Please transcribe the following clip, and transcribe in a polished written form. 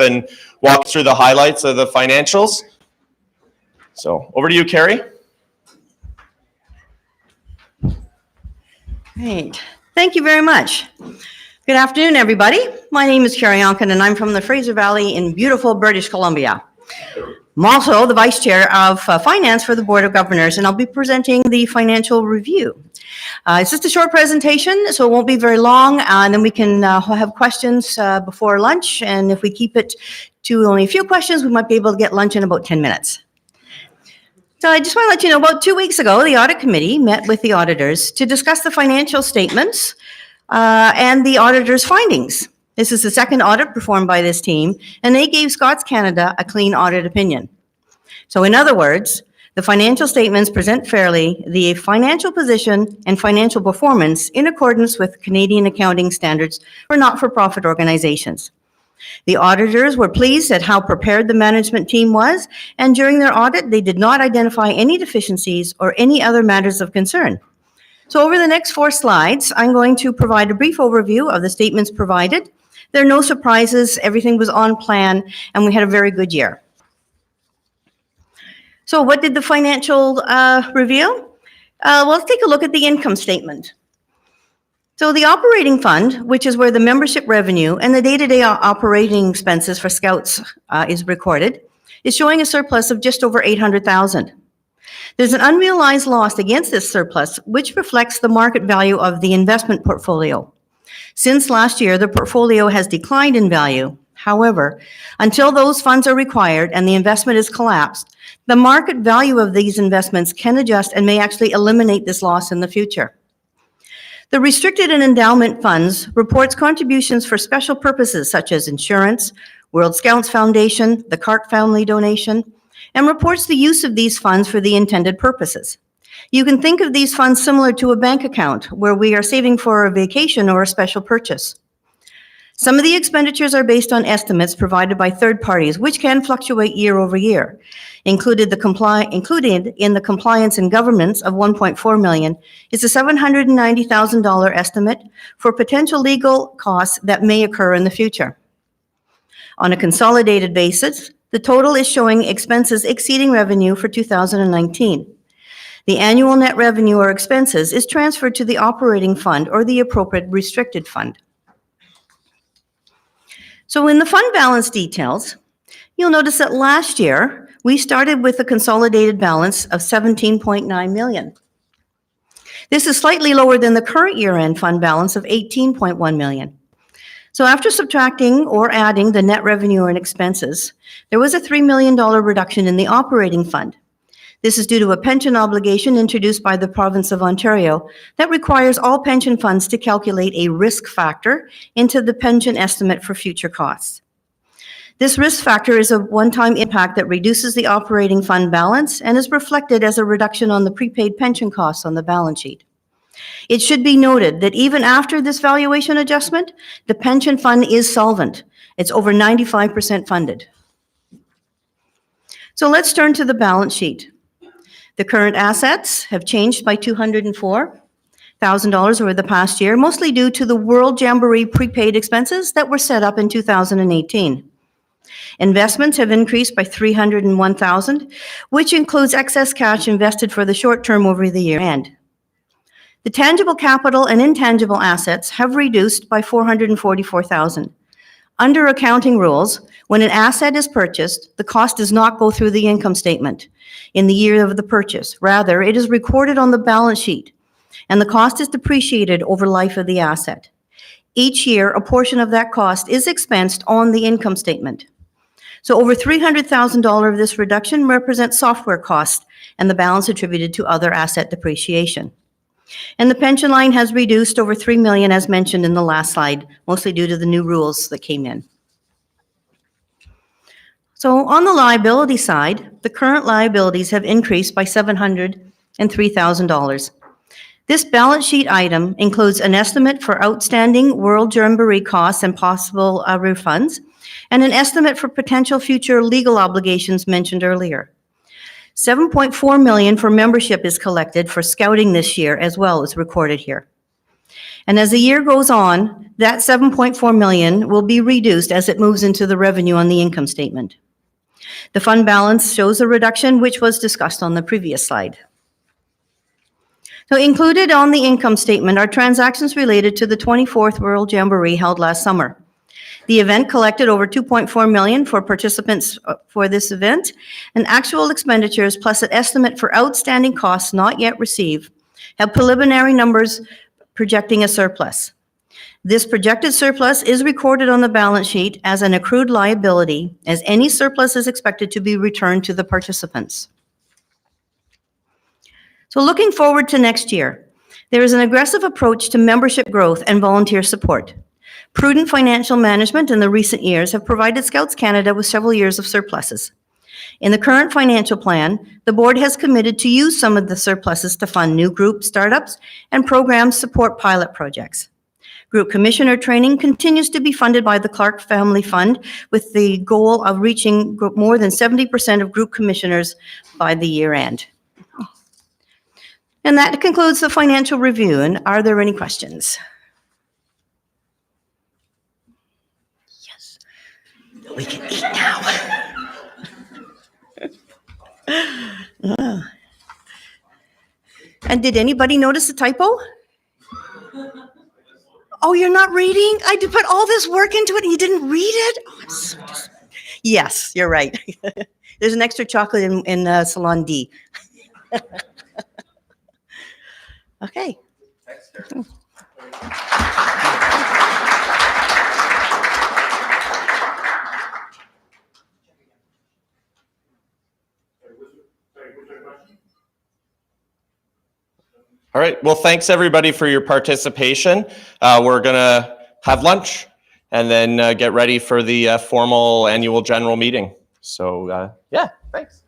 and walk through the highlights of the financials. So over to you, Carrie. Great. Thank you very much. Good afternoon, everybody. My name is Carrie Onken, and I'm from the Fraser Valley in beautiful British Columbia. I'm also the Vice Chair of Finance for the Board of Governors, and I'll be presenting the financial review. It's just a short presentation, so it won't be very long, and then we can have questions before lunch, and if we keep it to only a few questions, we might be able to get lunch in about 10 minutes. So I just want to let you know, about 2 weeks ago, the Audit Committee met with the auditors to discuss the financial statements and the auditor's findings. This is the second audit performed by this team, and they gave Scots Canada a clean audit opinion. So in other words, the financial statements present fairly the financial position and financial performance in accordance with Canadian accounting standards for not-for-profit organizations. The auditors were pleased at how prepared the management team was, and during their audit, they did not identify any deficiencies or any other matters of concern. So over the next 4 slides, I'm going to provide a brief overview of the statements provided. There are no surprises, everything was on plan, and we had a very good year. So what did the financial reveal? Well, let's take a look at the income statement. So the operating fund, which is where the membership revenue and the day-to-day operating expenses for Scouts is recorded, is showing a surplus of just over $800,000. There's an unrealized loss against this surplus, which reflects the market value of the investment portfolio. Since last year, the portfolio has declined in value. However, until those funds are required and the investment is collapsed, the market value of these investments can adjust and may actually eliminate this loss in the future. The restricted and endowment funds reports contributions for special purposes such as insurance, World Scouts Foundation, the Clark Family Donation, and reports the use of these funds for the intended purposes. You can think of these funds similar to a bank account where we are saving for a vacation or a special purchase. Some of the expenditures are based on estimates provided by third parties, which can fluctuate year over year. Included in the compliance and governance of $1.4 million is a $790,000 estimate for potential legal costs that may occur in the future. On a consolidated basis, the total is showing expenses exceeding revenue for 2019. The annual net revenue or expenses is transferred to the operating fund or the appropriate restricted fund. So in the fund balance details, you'll notice that last year, we started with a consolidated balance of $17.9 million. This is slightly lower than the current year-end fund balance of $18.1 million. So after subtracting or adding the net revenue and expenses, there was a $3 million reduction in the operating fund. This is due to a pension obligation introduced by the province of Ontario that requires all pension funds to calculate a risk factor into the pension estimate for future costs. This risk factor is a one-time impact that reduces the operating fund balance and is reflected as a reduction on the prepaid pension costs on the balance sheet. It should be noted that even after this valuation adjustment, the pension fund is solvent. It's over 95% funded. So let's turn to the balance sheet. The current assets have changed by $204,000 over the past year, mostly due to the World Jamboree prepaid expenses that were set up in 2018. Investments have increased by $301,000, which includes excess cash invested for the short term over the year end. The tangible capital and intangible assets have reduced by $444,000. Under accounting rules, when an asset is purchased, the cost does not go through the income statement in the year of the purchase. Rather, it is recorded on the balance sheet, and the cost is depreciated over life of the asset. Each year, a portion of that cost is expensed on the income statement. So over $300,000 of this reduction represents software costs, and the balance attributed to other asset depreciation. And the pension line has reduced over $3 million, as mentioned in the last slide, mostly due to the new rules that came in. So on the liability side, the current liabilities have increased by $703,000. This balance sheet item includes an estimate for outstanding World Jamboree costs and possible refunds, and an estimate for potential future legal obligations mentioned earlier. $7.4 million for membership is collected for scouting this year as well as recorded here. And as the year goes on, that 7.4 million will be reduced as it moves into the revenue on the income statement. The fund balance shows a reduction, which was discussed on the previous slide. So included on the income statement are transactions related to the 24th World Jamboree held last summer. The event collected over 2.4 million for participants for this event, and actual expenditures plus an estimate for outstanding costs not yet received have preliminary numbers projecting a surplus. This projected surplus is recorded on the balance sheet as an accrued liability, as any surplus is expected to be returned to the participants. So looking forward to next year, there is an aggressive approach to membership growth and volunteer support. Prudent financial management in the recent years have provided Scouts Canada with several years of surpluses. In the current financial plan, the board has committed to use some of the surpluses to fund new group startups and programs support pilot projects. Group commissioner training continues to be funded by the Clark Family Fund with the goal of reaching more than 70% of group commissioners by the year end. And that concludes the financial review. And are there any questions? Yes. We can eat now. And did anybody notice the typo? Oh, you're not reading? I did put all this work into it and you didn't read it? Oh, I'm so yes, you're right. There's an extra chocolate in Salon D. Okay. Thanks, Terry. All right. Well, thanks everybody for your participation. We're going to have lunch and then get ready for the formal annual general meeting. So, yeah, thanks.